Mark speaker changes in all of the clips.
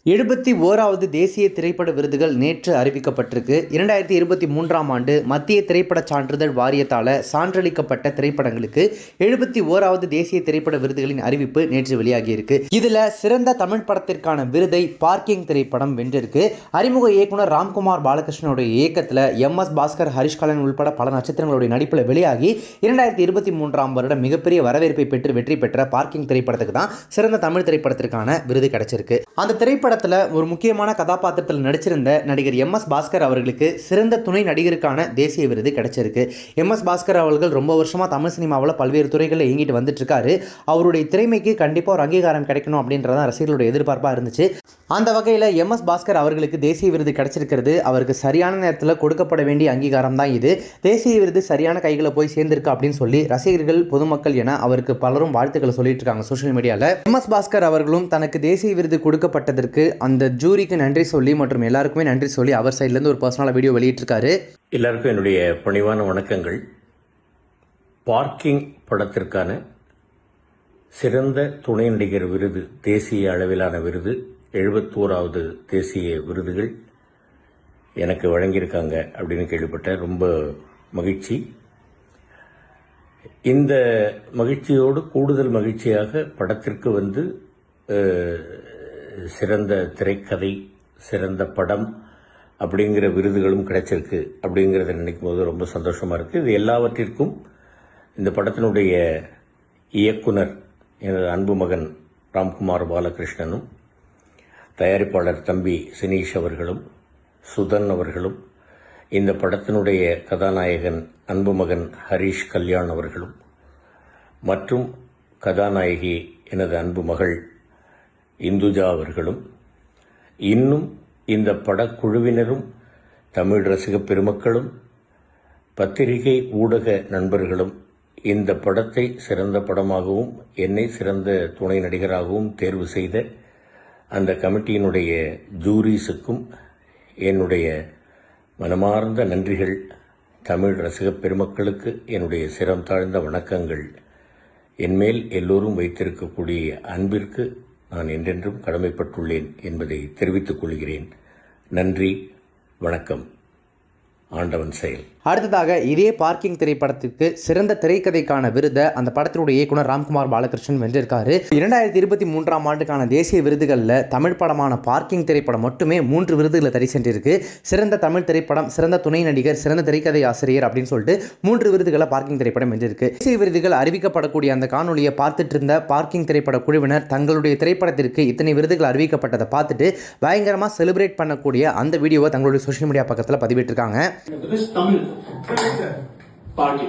Speaker 1: 71வது தேசிய திரைப்பட விருதுகள் நேற்று அறிவிக்கப்பட்டிருக்கு. 2023ஆம் ஆண்டு மத்திய திரைப்பட சான்றிதழ் வாரியத்தால் சான்றளிக்கப்பட்ட திரைப்படங்களுக்கு 71வது தேசிய திரைப்பட விருதுகளின் அறிவிப்பு நேற்று வெளியாகியிருக்கு. இதில் சிறந்த தமிழ் படத்திற்கான விருதை பார்க்கிங் திரைப்படம் வென்றிருக்கு. அறிமுக இயக்குனர் ராம்குமார் பாலகிருஷ்ணனுடைய இயக்கத்தில் MS பாஸ்கர், ஹரிஷ் கல்யாண் உள்பட பல நட்சத்திரங்களுடைய நடிப்பில் வெளியாகி 2023ஆம் வருடம் மிகப்பெரிய வரவேற்பை பெற்று வெற்றி பெற்ற பார்க்கிங் திரைப்படத்துக்கு தான் சிறந்த தமிழ் திரைப்படத்திற்கான விருது கிடைச்சிருக்கு. அந்த திரைப்பட ஒரு முக்கியமான கதாபாத்திரத்தில் நடிச்சிருந்த நடிகர் MS பாஸ்கர் அவர்களுக்கு சிறந்த துணை நடிகருக்கான தேசிய விருது கிடைச்சிருக்கு. MS பாஸ்கர் அவர்கள் ரொம்ப வருஷமா தமிழ் சினிமாவில் பல்வேறு துறைகளில் இயங்கிட்டு வந்துட்டு இருக்காரு. அவருடைய திறமைக்கு கண்டிப்பாக ஒரு அங்கீகாரம் கிடைக்கணும் அப்படின்றதான் ரசிகர்களுடைய எதிர்பார்ப்பாக இருந்துச்சு. அந்த வகையில் MS பாஸ்கர் அவர்களுக்கு தேசிய விருது கிடைச்சிருக்கிறது அவருக்கு சரியான நேரத்தில் கொடுக்கப்பட வேண்டிய அங்கீகாரம் தான் இது. தேசிய விருது சரியான கைகளை போய் சேர்ந்திருக்கு அப்படின்னு சொல்லி ரசிகர்கள், பொதுமக்கள் என அவருக்கு பலரும் வாழ்த்துக்களை சொல்லிட்டு இருக்காங்க சோஷியல் மீடியாவில். MS பாஸ்கர் அவர்களும் தனக்கு தேசிய விருது கொடுக்கப்பட்டதற்கு அந்த ஜூரிக்கு நன்றி சொல்லி மற்றும் எல்லாருக்குமே நன்றி சொல்லி அவர் சைட்லேருந்து ஒரு பர்சனலாக வீடியோ வெளியிட்டிருக்காரு.
Speaker 2: எல்லாருக்கும் என்னுடைய பணிவான வணக்கங்கள். பார்க்கிங் படத்திற்கான சிறந்த துணை நடிகர் விருது, தேசிய அளவிலான விருது, 71வது தேசிய விருதுகள் எனக்கு வழங்கியிருக்காங்க அப்படின்னு கேள்விப்பட்ட ரொம்ப மகிழ்ச்சி. இந்த மகிழ்ச்சியோடு கூடுதல் மகிழ்ச்சியாக படத்திற்கு சிறந்த திரைக்கதை, சிறந்த படம் அப்படிங்கிற விருதுகளும் கிடைச்சிருக்கு. அப்படிங்கிறத நினைக்கும் போது ரொம்ப சந்தோஷமா இருக்கு. இது எல்லாவற்றிற்கும் இந்த படத்தினுடைய இயக்குனர் எனது அன்பு மகன் ராம்குமார் பாலகிருஷ்ணனும், தயாரிப்பாளர் தம்பி சினீஷ் அவர்களும், சுதன் அவர்களும், இந்த படத்தினுடைய கதாநாயகன் அன்பு மகன் ஹரிஷ் கல்யாண் அவர்களும், மற்றும் கதாநாயகி எனது அன்பு மகள் இந்துஜா அவர்களும், இன்னும் இந்த படக்குழுவினரும், தமிழ் ரசிக பெருமக்களும், பத்திரிகை ஊடக நண்பர்களும் இந்த படத்தை சிறந்த படமாகவும் என்னை சிறந்த துணை நடிகராகவும் தேர்வு செய்த அந்த கமிட்டியினுடைய ஜூரிஸுக்கும் என்னுடைய மனமார்ந்த நன்றிகள். தமிழ் ரசிக பெருமக்களுக்கு என்னுடைய சிரம் தாழ்ந்த வணக்கங்கள். என்மேல் எல்லோரும் வைத்திருக்கக்கூடிய அன்பிற்கு நான் என்றென்றும் கடமைப்பட்டுள்ளேன் என்பதை தெரிவித்துக் கொள்கிறேன். நன்றி, வணக்கம். ஆண்டவன் செயல்.
Speaker 1: அடுத்ததாக இதே பார்க்கிங் திரைப்படத்திற்கு சிறந்த திரைக்கதைக்கான விருதை அந்த படத்தினுடைய இயக்குனர் ராம்குமார் பாலகிருஷ்ணன் வென்றிருக்காரு. 2023ஆம் ஆண்டுக்கான தேசிய விருதுகளில் தமிழ் படமான பார்க்கிங் திரைப்படம் மட்டுமே 3 விருதுகளை தரி சென்றிருக்கு. சிறந்த தமிழ் திரைப்படம், சிறந்த துணை நடிகர், சிறந்த திரைக்கதை ஆசிரியர் அப்படின்னு சொல்லிட்டு 3 விருதுகளை பார்க்கிங் திரைப்படம் வென்றிருக்கு. தேசிய விருதுகள் அறிவிக்கப்படக்கூடிய அந்த காணொலியை பார்த்துட்டு இருந்த பார்க்கிங் திரைப்பட குழுவினர் தங்களுடைய திரைப்படத்திற்கு இத்தனை விருதுகள் அறிவிக்கப்பட்டதை பார்த்துட்டு பயங்கரமாக செலிப்ரேட் பண்ணக்கூடிய அந்த வீடியோவை தங்களுடைய சோஷியல் மீடியா பக்கத்தில் பதிவிட்டிருக்காங்க.
Speaker 3: Party.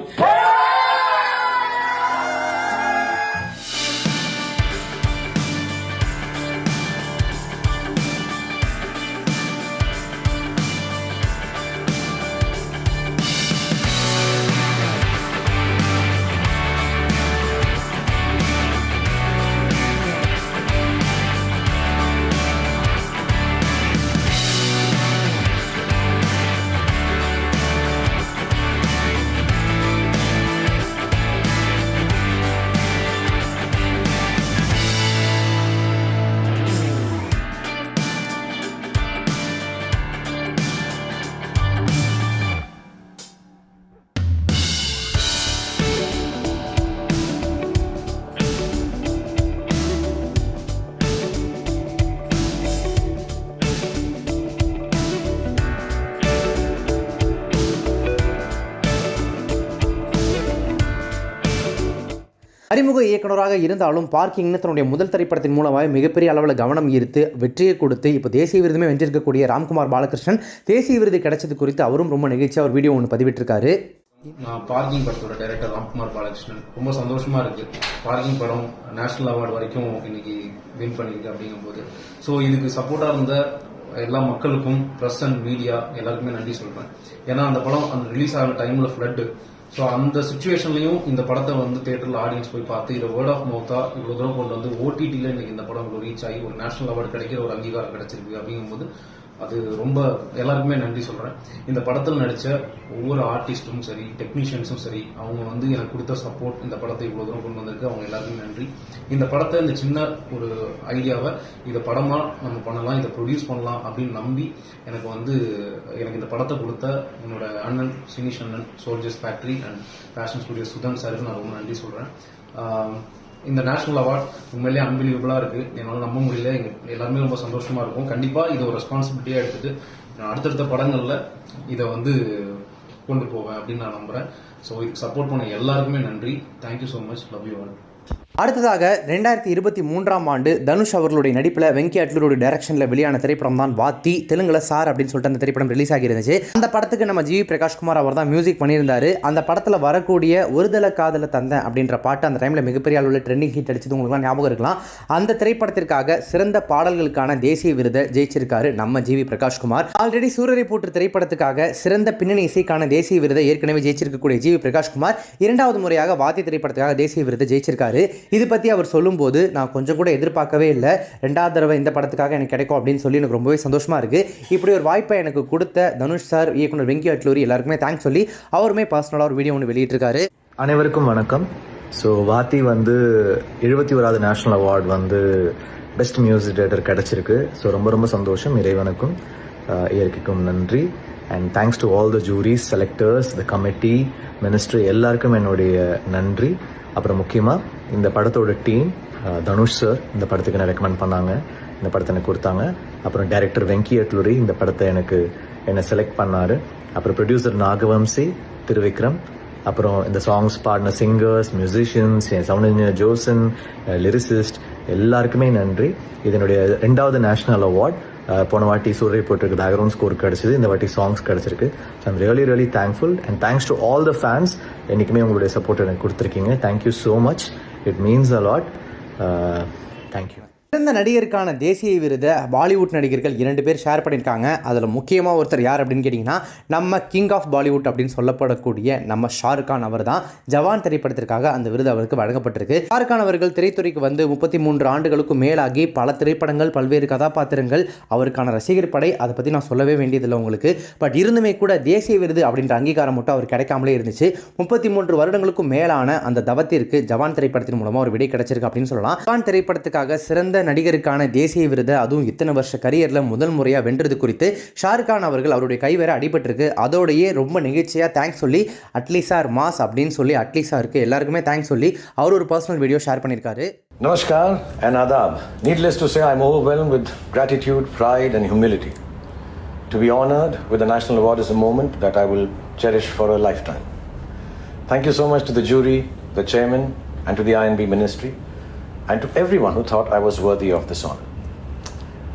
Speaker 1: அறிமுக இயக்குனராக இருந்தாலும் பார்க்கிங்னு தன்னுடைய முதல் திரைப்படத்தின் மூலமாக மிகப்பெரிய அளவில் கவனம் ஈர்த்து வெற்றியை கொடுத்து இப்போ தேசிய விருதுமே வென்றிருக்கக்கூடிய ராம்குமார் பாலகிருஷ்ணன் தேசிய விருது கிடைச்சது குறித்து அவரும் ரொம்ப நிகழ்ச்சியாக ஒரு வீடியோ ஒன்று பதிவிட்டிருக்காரு.
Speaker 4: நான் பார்க்கிங் படத்தோட டைரக்டர் ராம்குமார் பாலகிருஷ்ணன். ரொம்ப சந்தோஷமா இருக்கு. பார்க்கிங் படம் நேஷனல் அவார்டு வரைக்கும் இன்னைக்கு வின் பண்ணிருக்கு அப்படிங்கும்போது, ஸோ இதுக்கு சப்போர்ட்டா இருந்த எல்லா மக்களுக்கும், பிரஸ் அண்ட் மீடியா எல்லாருக்குமே நன்றி சொல்றேன். ஏன்னா அந்த படம் அந்த ரிலீஸ் ஆகிற டைம்ல ஃப்ளட், ஸோ அந்த சுச்சுவேஷன்லையும் இந்த படத்தை தியேட்டர்ல ஆடியன்ஸ் போய் பார்த்து இதை வேர்ட் ஆஃப் மவுத்தா இவ்வளவு தூரம் கொண்டு OTTல இன்னைக்கு இந்த படம் ரீச் ஆகி ஒரு நேஷனல் அவார்டு கிடைக்கிற ஒரு அங்கீகாரம் கிடைச்சிருக்கு அப்படிங்கும்போது அது ரொம்ப எல்லாருக்குமே நன்றி சொல்றேன். இந்த படத்தில் நடிச்ச ஒவ்வொரு ஆர்டிஸ்டும் சரி, டெக்னீஷியன்ஸும் சரி, அவங்க வந்து எனக்கு கொடுத்த சப்போர்ட் இந்த படத்தை இவ்வளவு தூரம் கொண்டு வந்திருக்கு. அவங்க எல்லாருக்குமே நன்றி. இந்த படத்தை, இந்த சின்ன ஒரு ஐடியாவை இதை படமா நம்ம பண்ணலாம், இதை ப்ரொடியூஸ் பண்ணலாம் அப்படின்னு நம்பி எனக்கு இந்த படத்தை கொடுத்த என்னோட அண்ணன் சினிஷ் அண்ணன், soldiers factory and fashion studio Sudhan சாருக்கு நான் ரொம்ப நன்றி சொல்றேன். இந்த நேஷனல் அவார்ட் உண்மையிலேயே அன்பிலீவபிளா இருக்கு. என்னால் நம்ப முடியல. எல்லாருமே ரொம்ப சந்தோஷமா இருக்கும். கண்டிப்பா இதை ஒரு ரெஸ்பான்சிபிலிட்டியா எடுத்துட்டு நான் அடுத்தடுத்த படங்கள்ல இதை கொண்டு போவேன் அப்படின்னு நான் நம்புறேன். ஸோ இதுக்கு சப்போர்ட் பண்ண எல்லாருக்குமே நன்றி. Thank you so much. Love you all.
Speaker 1: அடுத்ததாக 2023ஆம் ஆண்டு தனுஷ் அவர்களுடைய நடிப்பில் வெங்கி அட்லூரோட டைரக்ஷனில் வெளியான திரைப்படம் தான் வாத்தி. தெலுங்குல சார் அப்படின்னு சொல்லிட்டு அந்த திரைப்படம் ரிலீஸ் ஆகியிருந்துச்சு. அந்த படத்துக்கு நம்ம ஜிவி பிரகாஷ்குமார் அவர் தான் மியூசிக் பண்ணியிருந்தாரு. அந்த படத்தில் வரக்கூடிய ஒருதலை காதல தந்தேன் அப்படின்ற பாட்டு அந்த டைமில் மிகப்பெரிய அளவில் ட்ரெண்டிங் ஹிட் அடிச்சது உங்களுக்குலாம் ஞாபகம் இருக்கலாம். அந்த திரைப்படத்திற்காக சிறந்த பாடல்களுக்கான தேசிய விருதை ஜெயிச்சிருக்காரு நம்ம ஜிவி பிரகாஷ்குமார். ஆல்ரெடி சூரரை போற்று திரைப்படத்துக்காக சிறந்த பின்னணி இசைக்கான தேசிய விருதை ஏற்கனவே ஜெயிச்சிருக்கக்கூடிய ஜிவி பிரகாஷ்குமார் 2வது முறையாக வாத்தி திரைப்படத்துக்காக தேசிய விருதை ஜெயிச்சிருக்காரு. இது பற்றி அவர் சொல்லும்போது நான் கொஞ்சம் கூட எதிர்பார்க்கவே இல்லை. 2வது தடவை இந்த படத்துக்காக எனக்கு கிடைக்கும் அப்படின்னு சொல்லி எனக்கு ரொம்பவே சந்தோஷமாக இருக்குது. இப்படி ஒரு வாய்ப்பை எனக்கு கொடுத்த தனுஷ் சார், இயக்குனர் வெங்கி அட்லூரி எல்லாருக்குமே தேங்க்ஸ் சொல்லி அவருமே பர்சனலாக ஒரு வீடியோ ஒன்று வெளியிட்டிருக்காரு.
Speaker 3: அனைவருக்கும் வணக்கம். ஸோ வாத்தி 71வது national award best music director கிடைச்சிருக்கு. ஸோ ரொம்ப ரொம்ப சந்தோஷம். இறைவனுக்கும் இயற்கைக்கும் நன்றி. And thanks to all the juries, selectors, the committee, ministry எல்லாருக்கும் என்னுடைய நன்றி. அப்புறம் முக்கியமாக இந்த படத்தோட டீம், தனுஷ் சார் இந்த படத்துக்கு என்ன ரெக்கமெண்ட் பண்ணாங்க, இந்த படத்தை எனக்கு கொடுத்தாங்க. அப்புறம் டைரக்டர் வெங்கி அட்லூரி இந்த படத்தை என்னை செலக்ட் பண்ணார். அப்புறம் ப்ரொடியூசர் நாகவம்சி, திருவிக்ரம், அப்புறம் இந்த சாங்ஸ் பாடின சிங்கர்ஸ், மியூசிஷியன்ஸ், சவுண்ட் இன்ஜினியர் ஜோசன், லிரிசிஸ்ட் எல்லாருக்குமே நன்றி. இது என்னுடைய 2வது நேஷனல் அவார்ட். போன வாட்டி சூரிய போட்டிருக்கு பேக்ரவுண்ட் ஸ்கோர் கிடைச்சது, இந்த வாட்டி சாங்ஸ் கிடைச்சிருக்கு. So I'm really thankful and thanks to all the fans. என்றைக்குமே உங்களுடைய சப்போர்ட் எனக்கு கொடுத்துருக்கீங்க. Thank you so much. It means a lot. Thank you.
Speaker 1: சிறந்த நடிகருக்கான தேசிய விருதை பாலிவுட் நடிகர்கள் 2 பேர் ஷேர் பண்ணியிருக்காங்க. அதில் முக்கியமாக ஒருத்தர் யார் அப்படின்னு கேட்டிங்கன்னா, நம்ம கிங் ஆஃப் பாலிவுட் அப்படின்னு சொல்லப்படக்கூடிய நம்ம ஷாருக் கான் அவர் தான். ஜவான் திரைப்படத்திற்காக அந்த விருது அவருக்கு வழங்கப்பட்டிருக்கு. ஷாருக் கான் அவர்கள் திரைத்துறைக்கு 33 ஆண்டுகளுக்கும் மேலாகி பல திரைப்படங்கள், பல்வேறு கதாபாத்திரங்கள், அவருக்கான ரசிகர் படை, அதை பற்றி நான் சொல்லவே வேண்டியதில்லை உங்களுக்கு. பட் இருந்துமே கூட தேசிய விருது அப்படின்ற அங்கீகாரம் மட்டும் அவர் கிடைக்காமலே இருந்துச்சு. 33 வருடங்களுக்கும் மேலான அந்த தவத்திற்கு ஜவான் திரைப்படத்தின் மூலமாக ஒரு விடை கிடைச்சிருக்கு அப்படின்னு சொல்லலாம். ஜவான் திரைப்படத்துக்காக சிறந்த நடிகருக்கான தேசிய விருதை அதுவும் இத்தனை வருஷ கரியர்ல முதல் முறையாக வென்றது குறித்து ஷாருக் கான் அவர்கள் அவருடைய கை வேற அடிபட்டிருக்கு. அதோடையே ரொம்ப நிகழ்ச்சியாக தேங்க்ஸ் சொல்லி அட்லி சார் மாஸ் அப்படின்னு சொல்லி அட்லி சாருக்கு எல்லாருக்குமே தேங்க்ஸ் சொல்லி அவர் ஒரு பர்சனல் வீடியோ ஷேர் பண்ணியிருக்காரு.
Speaker 5: Namaskar and adab. Needless to say, I'm overwhelmed with gratitude, pride and humility. To be honored with the National Award is a moment that I will cherish for a lifetime. Thank you so much to the jury, the chairman and to the INB ministry, and to everyone who thought I was worthy of this honor.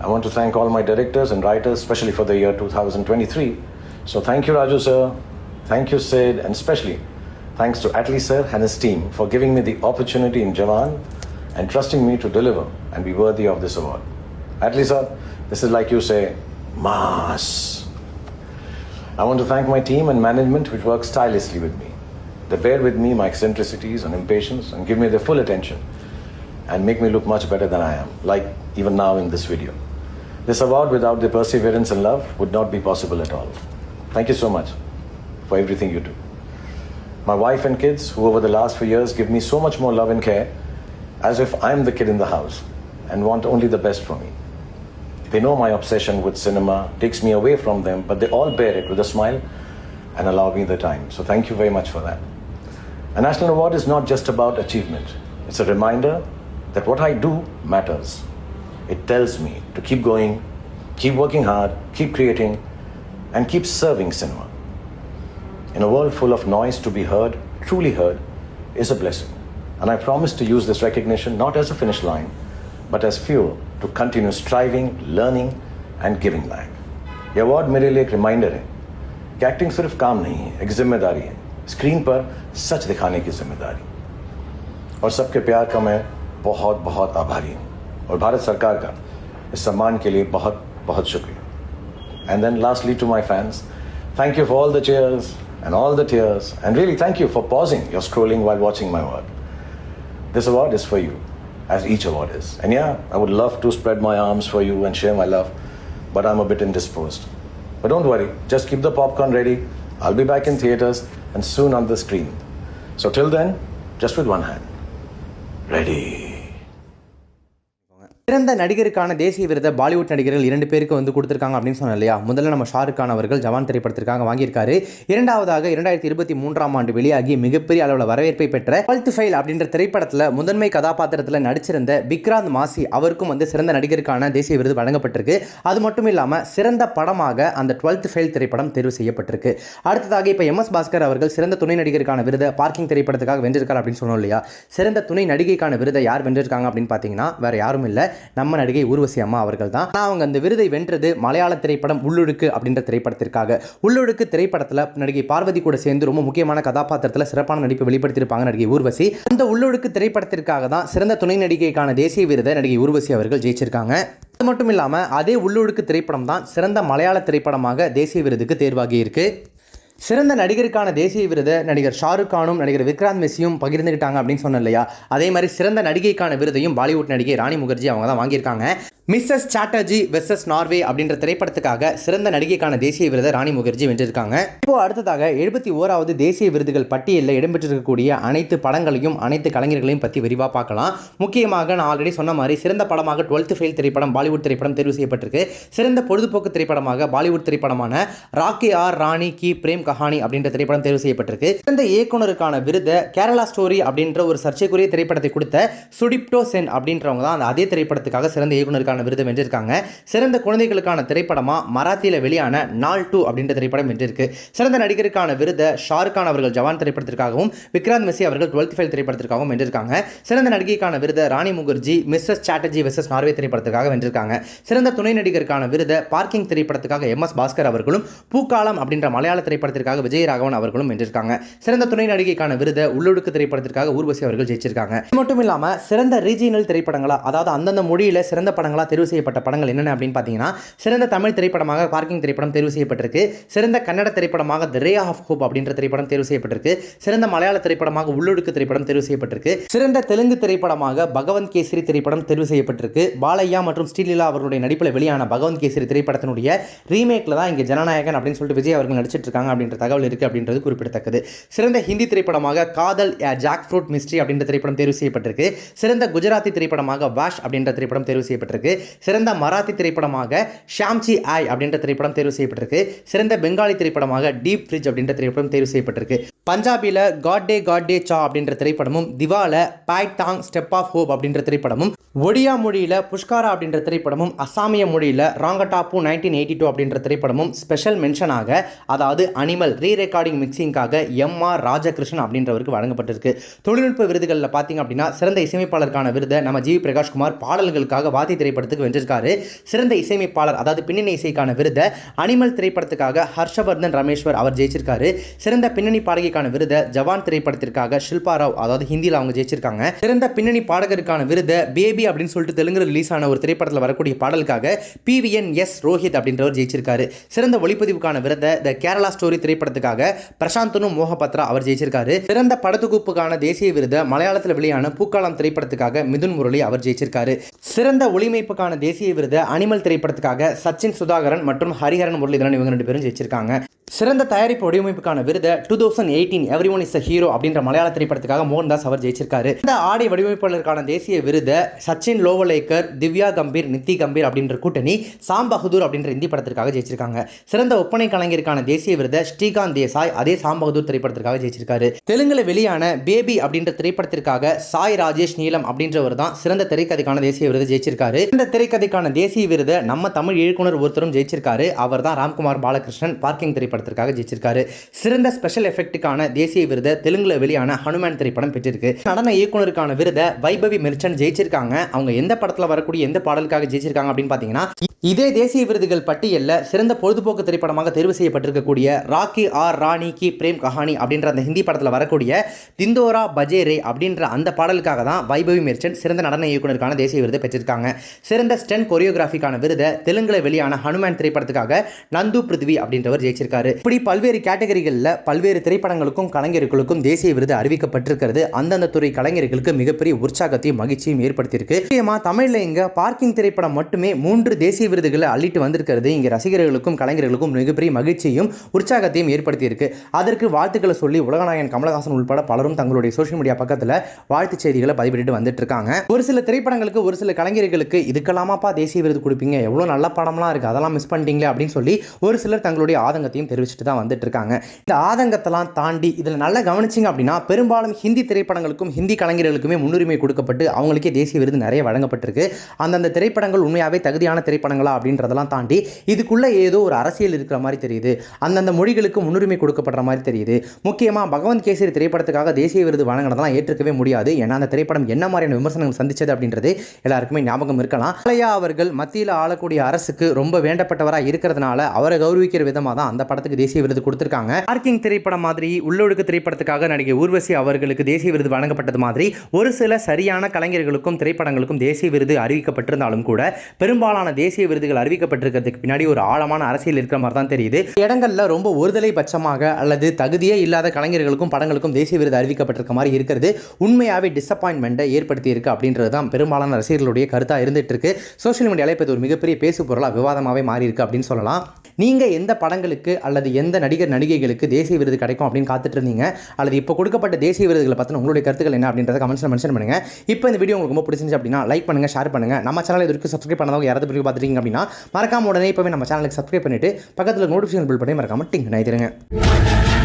Speaker 5: I want to thank all my directors and writers, especially for the year 2023. So thank you Raju sir, thank you Sid, and especially thanks to Atli sir and his team for giving me the opportunity in Jawan and trusting me to deliver and be worthy of this award. Atli sir, this is like you say, mass. I want to thank my team and management which works tirelessly with me. They bear with me my eccentricities and impatience and give me their full attention and make me look much better than I am, like even now in this video. This award without their perseverance and love would not be possible at all. Thank you so much for everything you do. My wife and kids, who over the last few years give me so much more love and care, as if I am the kid in the house and want only the best for me. They know my obsession with cinema takes me away from them, but they all bear it with a smile and allow me the time. So thank you very much for that. A national award is not just about achievement. It's a reminder that what I do matters. It tells me to keep going, keep working hard, keep creating, and keep serving cinema. In a world full of noise, to be heard, truly heard, is a blessing. And I promise to use this recognition not as a finish line, but as fuel to continue striving, learning, and giving back. ये award मेरे लिए एक reminder है कि acting सिर्फ काम नहीं है, एक जिम्मेदारी है. स्क्रीन पर सच दिखाने की जिम्मेदारी. और सबके प्यार का मैं बहुत बहुत आभारी हूँ और भारत सरकार का इस सम्मान के लिए बहुत बहुत शुक्रिया. And then lastly to my fans, thank you for all the cheers and all the tears, and really thank you for pausing your scrolling while watching my work. This award is for you, as each award is. And yeah, I would love to spread my arms for you and share my love, but I'm a bit indisposed. But don't worry, just keep the popcorn ready. I'll be back in theatres and soon on the screen. So till then, just with one hand. Ready.
Speaker 1: சிறந்த நடிகருக்கான தேசிய விருதை பாலிவுட் நடிகர்கள் 2 பேருக்கு வந்து கொடுத்துருக்காங்க அப்படின்னு சொன்னோம் இல்லையா. முதல்ல நம்ம ஷாருக் கான் அவர்கள் ஜவான் திரைப்படத்திற்காக வாங்கியிருக்காரு. இரண்டாவதாக 2023ஆம் ஆண்டு வெளியாகி மிகப்பெரிய அளவில் வரவேற்பை பெற்ற 12th ஃபெயில் அப்படின்ற திரைப்படத்தில் முதன்மை கதாபாத்திரத்தில் நடிச்சிருந்த விக்ராந்த் மாசி அவருக்கும் வந்து சிறந்த நடிகருக்கான தேசிய விருது வழங்கப்பட்டிருக்கு. அது மட்டும் இல்லாமல் சிறந்த படமாக அந்த 12th ஃபெயில் திரைப்படம் தேர்வு செய்யப்பட்டிருக்கு. அடுத்ததாக இப்போ எம்எஸ் பாஸ்கர் அவர்கள் சிறந்த துணை நடிகருக்கான விருதை பார்க்கிங் திரைப்படத்துக்காக வென்றிருக்கார் அப்படின்னு சொன்னோம் இல்லையா. சிறந்த துணை நடிகைக்கான விருதை யார் வென்றிருக்காங்க அப்படின்னு பார்த்தீங்கன்னா வேற யாரும் இல்லை, நம்ம நடிகை ஊர்வசி அம்மா அவர்கள் தான். அவங்க அந்த விருதை வென்றது மலையாள திரைப்படம் உள்ளொடுக்கு அப்படின்ற திரைப்படத்திற்காக. உள்ளொடுக்கு திரைப்படத்தில் நடிகை பார்வதி கூட சேர்ந்து ரொம்ப முக்கியமான கதாபாத்திரத்தில் சிறப்பான நடிப்பை வெளிப்படுத்தியிருப்பாங்க நடிகை ஊர்வசி. அந்த உள்ளொடுக்கு திரைப்படத்திற்காக தான் சிறந்த துணை நடிகைக்கான தேசிய விருதை நடிகை ஊர்வசி அவர்கள் ஜெயிச்சிருக்காங்க. அது மட்டும் இல்லாமல் அதே உள்ளொடுக்கு திரைப்படம் தான் சிறந்த மலையாள திரைப்படமாக தேசிய விருதுக்கு தேர்வாகி இருக்கு. சிறந்த நடிகருக்கான தேசிய விருதை நடிகர் ஷாருக் கானும் நடிகர் விக்ராந்த் மெஸ்ஸியும் பகிர்ந்துக்கிட்டாங்க அப்படின்னு சொன்னோம் இல்லையா. அதே மாதிரி சிறந்த நடிகைக்கான விருதையும் பாலிவுட் நடிகை ராணி முகர்ஜி அவங்க தான் வாங்கியிருக்காங்க. மிஸ்ஸஸ் சாட்டர்ஜி வெர்சஸ் நார்வே அப்படின்ற திரைப்படத்துக்காக சிறந்த நடிகைக்கான தேசிய விருதை ராணி முகர்ஜி வென்றிருக்காங்க. இப்போ அடுத்ததாக 71வது தேசிய விருதுகள் பட்டியலில் இடம்பெற்றிருக்கக்கூடிய அனைத்து படங்களையும் அனைத்து கலைஞர்களையும் பற்றி விரிவாக பார்க்கலாம். முக்கியமாக நான் ஆல்ரெடி சொன்ன மாதிரி சிறந்த படமாக 12th ஃபெயில் திரைப்படம் பாலிவுட் திரைப்படம் தேர்வு செய்யப்பட்டிருக்கு. சிறந்த பொழுதுபோக்கு திரைப்படமாக பாலிவுட் திரைப்படமான ராக்கி ஆர் ராணி கி பிரேம் கஹானி அப்படின்ற திரைப்படம் தேர்வு செய்யப்பட்டிருக்கு. சிறந்த இயக்குனருக்கான விருதை கேரளா ஸ்டோரி அப்படின்ற ஒரு சர்ச்சைக்குரிய திரைப்படத்தை கொடுத்த சுடிப்டோ சென் அப்படின்றவங்க தான் அதே திரைப்படத்துக்காக சிறந்த இயக்குனருக்கான விருது வென்றிருக்காங்க. சிறந்த குழந்தைகளுக்கான திரைப்படமா மராத்தியில வெளியான நாள் 2 அப்படின்ற திரைப்படம் வென்றிருக்கு. சிறந்த நடிகருக்கான விருதை ஷாருக் கான் அவர்கள் ஜவான் திரைப்படத்திற்காகவும் விக்ராந்த் மெஸ்ஸி அவர்கள் 12th ஃபெயில் திரைப்படத்திற்காகவும் வென்றிருக்காங்க. சிறந்த நடிகைக்கான விருதை Rani Mukerji Mrs Chatterjee versus Norway திரைப்படத்திற்காக வென்றிருக்காங்க. சிறந்த துணை நடிகருக்கான விருதை பார்க்கிங் திரைப்படத்துக்காக எம்எஸ் பாஸ்கர் அவர்களும் பூக்காலம் அப்படின்ற மலையாள திரைப்படத்திற்காக விஜயராகவன் அவர்களும் வென்றிருக்காங்க. சிறந்த துணை நடிகைக்கான விருதை உள்ளொடுக்கு திரைப்படத்திற்காக ஊர்வசி அவர்கள் ஜெயிச்சிருக்காங்க. இது மட்டும் இல்லாமல் சிறந்த ரீஜியனல் திரைப்படங்களா, அதாவது அந்தந்த மொழியில சிறந்த படங்களா தேர்வு செய்யப்பட்ட படங்கள் என்னென்ன அப்படின்னு பார்த்தீங்கன்னா சிறந்த தமிழ் திரைப்படமாக பார்க்கிங் திரைப்படம் தேர்வு செய்யப்பட்டிருக்கு. சிறந்த கன்னட திரைப்படமாக தி ரே ஆஃப் ஹோப் அப்படின்ற திரைப்படம் தேர்வு செய்யப்பட்டிருக்கு. சிறந்த மலையாள திரைப்படமாக உள்ளொடுக்கு திரைப்படம் தேர்வு செய்யப்பட்டிருக்கு. சிறந்த தெலுங்கு திரைப்படமாக பகவந்த் கேசரி திரைப்படம் தேர்வு செய்யப்பட்டிருக்கு. பாலையா மற்றும் ஸ்ரீலீலா அவர்களுடைய நடிப்பில் வெளியான பகவந்த் கேசரி திரைப்படத்தினுடைய ரீமேக்ல தான் இங்கே ஜனநாயகன் அப்படின்னு சொல்லிட்டு விஜய் அவர்கள் நடிச்சிட்டு இருக்காங்க அப்படின்ற தகவல் இருக்கு அப்படின்றது குறிப்பிடத்தக்கது. சிறந்த ஹிந்தி திரைப்படமாக காதல் ஜாக் ஃப்ரூட் மிஸ்ட்ரி அப்படின்ற திரைப்படம் தேர்வு செய்யப்பட்டிருக்கு. சிறந்த குஜராத்தி திரைப்படமாக வாஷ் அப்படின்ற திரைப்படம் தேர்வு செய்யப்பட்டிருக்கு. சிறந்த மராத்தி திரைப்படமாக ஷாம்சி ஆய் அப்படின்ற திரைப்படம் தேர்வு செய்யப்பட்டிருக்கு. சிறந்த பெங்காலி திரைப்படமாக டீப் ஃப்ரிட்ஜ் அப்படின்ற திரைப்படம் தேர்வு செய்யப்பட்டிருக்கு. பஞ்சாபில காட் டே சா அப்படின்ற திரைப்படமும், திவால பாய் டாங் ஸ்டெப் ஆஃப் ஹோப் அப்படின்ற திரைப்படமும், ஒடியா மொழியில புஷ்காரா அப்படின்ற திரைப்படமும், அசாமிய மொழியில ராங்கடாப்பு 1982 அப்படின்ற திரைப்படமும் ஸ்பெஷல் மென்ஷனாக, அதாவது அனிமல் ரீ ரெக்கார்டிங் மிக்சிங்காக எம்.ஆர். ராஜகிருஷ்ணன் அப்படின்றவருக்கு வழங்கப்பட்டிருக்கு. தொழில்நுட்ப விருதுகளில் பார்த்தீங்க அப்படின்னா சிறந்த இசையமைப்பாளருக்கான விருதை நம்ம ஜி பிரகாஷ்குமார் பாடல்களுக்காக வாத்தி திரைப்படத்துக்கு வென்றிருக்காரு. சிறந்த இசையமைப்பாளர் அதாவது பின்னணி இசைக்கான விருதை அனிமல் திரைப்படத்துக்காக ஹர்ஷவர்தன் ரமேஸ்வர் அவர் ஜெயிச்சிருக்காரு. சிறந்த பின்னணி பாடகிக்கான விருதை ஜவான் திரைப்படத்திற்காக ஷில்பா ராவ் அதாவது ஹிந்தியில் அவங்க ஜெயிச்சிருக்காங்க. சிறந்த பின்னணி பாடகருக்கான விருதை பேபி அப்படின்னு சொல்லிட்டு தெலுங்கு ரிலீஸ் ஆன ஒரு திரைப்படத்தில் வரக்கூடிய பாடலுக்காக PVNS ரோஹித் அப்படின்றவர் ஜெயிச்சிருக்காரு. சிறந்த ஒளிப்பதிவுக்கான விருதை த கேரளா ஸ்டோரி திரைப்படத்துக்காக பிரசாந்தனு மோகபத்ரா அவர் ஜெயிச்சிருக்காரு. சிறந்த படத்தொகுப்புக்கான தேசிய விருதை மலையாளத்தில் வெளியான பூக்காலம் திரைப்படத்துக்காக மிதுன் முரளி அவர் ஜெயிச்சிருக்காரு. சிறந்த ஒளிமைப்புக்கான தேசிய விருதை அனிமல் திரைப்படத்துக்காக சச்சின் சுதாகரன் மற்றும் ஹரிஹரன் முரளிதரன் இவங்க 2 பேரும் ஜெயிச்சிருக்காங்க. சிறந்த தயாரிப்பு வடிவமைப்புக்கான விருதை 2018 எவ்ரிஒன் இஸ் a ஹீரோ அப்படின்ற மலையாள திரைப்படத்துக்காக மோகன்தாஸ் அவர் ஜெயிச்சிருக்காரு. இந்த ஆடை வடிவமைப்பாளருக்கான தேசிய விருதை சச்சின் லோவலேக்கர், திவ்யா கம்பீர், நித்தி கம்பீர் அப்படின்ற கூட்டணி சாம் பகதூர் அப்படின்ற இந்தி படத்திற்காக ஜெயிச்சிருக்காங்க. சிறந்த ஒப்பனை கலைஞருக்கான தேசிய விருதை ஸ்ரீகாந்த் தேசாய் அதே சாம் பகதூர் திரைப்படத்திற்காக ஜெயிச்சிருக்காரு. தெலுங்குல வெளியான பேபி அப்படின்ற திரைப்படத்திற்காக சாய் ராஜேஷ் நீலம் அப்படின்றவர் தான் சிறந்த திரைக்கதைக்கான தேசிய விருது ஜெயிச்சிருக்காரு. இந்த திரைக்கதைக்கான தேசிய விருதை நம்ம தமிழ் இயக்குனர் ஒருத்தரும் ஜெயிச்சிருக்காரு. அவர் தான் ராம்குமார் பாலகிருஷ்ணன் பார்க்கிங் திரைப்படத்திற்காக ஜெயிச்சிருக்காரு. சிறந்த ஸ்பெஷல் எஃபெக்ட்டுக்கான தேசிய விருதை தெலுங்குல வெளியான ஹனுமான் திரைப்படம் பெற்றிருக்கு. நடன இயக்குனருக்கான விருதை வைபவி மெர்ச்சன்ட் ஜெயிச்சிருக்காங்க. அவங்க எந்த படத்துல வரக்கூடிய எந்த பாடலுக்காக ஜெயிச்சிருக்காங்க அப்படின்னு பாத்தீங்கன்னா இதே தேசிய விருதுகள் பட்டியலில் சிறந்த பொழுதுபோக்கு திரைப்படமாக தேர்வு செய்யப்பட்டிருக்கக்கூடிய ராக்கி ஆர் ராணி கி பிரேம் கஹானி அப்படின்ற அந்த ஹிந்தி படத்தில் வரக்கூடிய திந்தோரா பஜேரே அப்படின்ற அந்த பாடலுக்காக தான் வைபவி மெர்ச்சன்ட் சிறந்த நடன இயக்குனருக்கான தேசிய விருதை பெற்றிருக்காங்க. சிறந்த ஸ்டென்ட் கொரியோகிராஃபிக்கான விருதை தெலுங்குல வெளியான ஹனுமான் திரைப்படத்துக்காக நந்து பிருத்வி அப்படின்றவர் ஜெயிச்சிருக்காரு. இப்படி பல்வேறு கேட்டகரிகளில் பல்வேறு திரைப்படங்களுக்கும் கலைஞர்களுக்கும் தேசிய விருது அறிவிக்கப்பட்டிருக்கிறது. அந்தந்த துறை கலைஞர்களுக்கு மிகப்பெரிய உற்சாகத்தையும் மகிழ்ச்சியும் ஏற்படுத்தியிருக்கு. முக்கியமாக தமிழில் இங்கே பார்க்கிங் திரைப்படம் மட்டுமே 3 தேசிய விருதுகளை அள்ளிட்டு வந்திருக்கிறது இங்கே ரசிகர்களுக்கும் கலைஞர்களுக்கும் மிகப்பெரிய மகிழ்ச்சியும் உற்சாகத்தையும் ஏற்படுத்தியிருக்கு. அதற்கு வாழ்த்துக்களை சொல்லி உலகநாயகன் கமலஹாசன் உட்பட பலரும் தங்களுடைய சோஷியல் மீடியா பக்கத்தில் வாழ்த்துச் செய்திகளை பதிவிட்டு வந்துட்டு இருக்காங்க. ஒரு சில திரைப்படங்களுக்கு ஒரு சில கலைஞர்களுக்கு இதுக்கெல்லாமாப்பா தேசிய விருது கொடுப்பீங்க, எவ்வளோ நல்ல படம்லாம் இருக்குது, அதெல்லாம் மிஸ் பண்ணிட்டீங்களே அப்படின்னு சொல்லி ஒரு சிலர் தங்களுடைய ஆதங்கத்தையும் தெரிவிச்சுட்டு தான் வந்துட்டு இருக்காங்க. இந்த ஆதங்கத்தெல்லாம் தாண்டி இதில் நல்லா கவனிச்சிங்க அப்படின்னா பெரும்பாலும் ஹிந்தி திரைப்படங்களுக்கும் ஹிந்தி கலைஞர்களுக்குமே முன்னுரிமை கொடுக்கப்பட்டு அவங்களுக்கே தேசிய விருது நிறைய வழங்கப்பட்டிருக்கு. அந்தந்த திரைப்படங்கள் உண்மையாகவே தகுதியான திரைப்படங்களா அப்படின்றதெல்லாம் தாண்டி இதுக்குள்ளே ஏதோ ஒரு அரசியல் இருக்கிற மாதிரி தெரியுது. அந்தந்த மொழிகளுக்கு முன்னுரிமை கொடுக்கப்படுற மாதிரி தெரியுது. முக்கியமாக பகவந்த் கேசரி திரைப்படத்துக்காக தேசிய விருது வழங்கினதெல்லாம் ஏற்றுக்கவே முடியாது. ஏன்னா அந்த திரைப்படம் என்ன மாதிரியான விமர்சனங்கள் சந்திச்சது அப்படின்றது எல்லாருக்குமே ஞாபகம் இருக்கலாம். பாலையா அவர்கள் மத்தியில் ஆளக்கூடிய அரசுக்கு ரொம்ப வேண்டப்பட்டவராக இருக்கிறதுனால அவரை கௌரவிக்கிற விதமாக தான் அந்த படத்துக்கு தேசிய விருது கொடுத்திருக்காங்க. பார்க்கிங் திரைப்படம் மாதிரி உள்ளொடுக்கு திரைப்படத்துக்காக நடிகை ஊர்வசி அவர்களுக்கு தேசிய விருது வழங்கப்பட்டது மாதிரி ஒரு சில சரியான கலைஞர்களுக்கும் திரைப்படங்களுக்கும் தேசிய விருது அறிவிக்கப்பட்டிருந்தாலும் கூட பெரும்பாலான தேசிய விருதுகள் அறிவிக்கப்பட்டிருக்கிறதுக்கு பின்னாடி ஒரு ஆழமான அரசியல் இருக்கிற மாதிரி தான் தெரியுது. இடங்கள்ல ரொம்ப ஒருதலை பட்சமாக அல்லது தகுதியே இல்லாத கலைஞர்களுக்கும் படங்களுக்கும் தேசிய விருது அறிவிக்கப்பட்டிருக்க மாதிரி இருக்கிறது உண்மையாகவே டிசப்பாயின்மெண்ட்டை ஏற்படுத்தி இருக்கு அப்படின்றது தான் பெரும்பாலான ரசிகர்களுடைய கருத்தாக இருந்துட்டு இருக்கு. சோஷியல் மீடியாவில் இப்போ ஒரு மிகப்பெரிய பேசு பொருளாக விவாதமாகவே மாறி இருக்கு அப்படின்னு சொல்லலாம். நீங்கள் எந்த படங்களுக்கு அல்லது எந்த நடிகர் நடிகைகளுக்கு தேசிய விருது கிடைக்கும் அப்படின்னு காத்துட்டு இருந்தீங்க, அல்லது இப்போ கொடுக்கப்பட்ட தேசிய விருதுகளை பற்றின உங்களுடைய கருத்துக்கள் என்ன அப்படின்றத கமெண்ட்ஸில் மென்ஷன் பண்ணுங்க. இப்போ இந்த வீடியோ உங்களுக்கு ரொம்ப பிடிச்சிருந்துச்சு அப்படின்னா லைக் பண்ணுங்க, ஷேர் பண்ணுங்க. நம்ம சேனல் இது வரைக்கும் சப்ஸ்கிரைப் பண்ணாதவங்க யாராவது பிறகு பார்த்துட்டீங்க அப்படின்னா மறக்காம உடனே இப்போவே நம்ம சேனலுக்கு சப்ஸ்கிரைப் பண்ணிட்டு பக்கத்தில் நோட்டிஃபிகேஷன் பில் பண்ணி மறக்காம டிங் நினைத்துருங்க.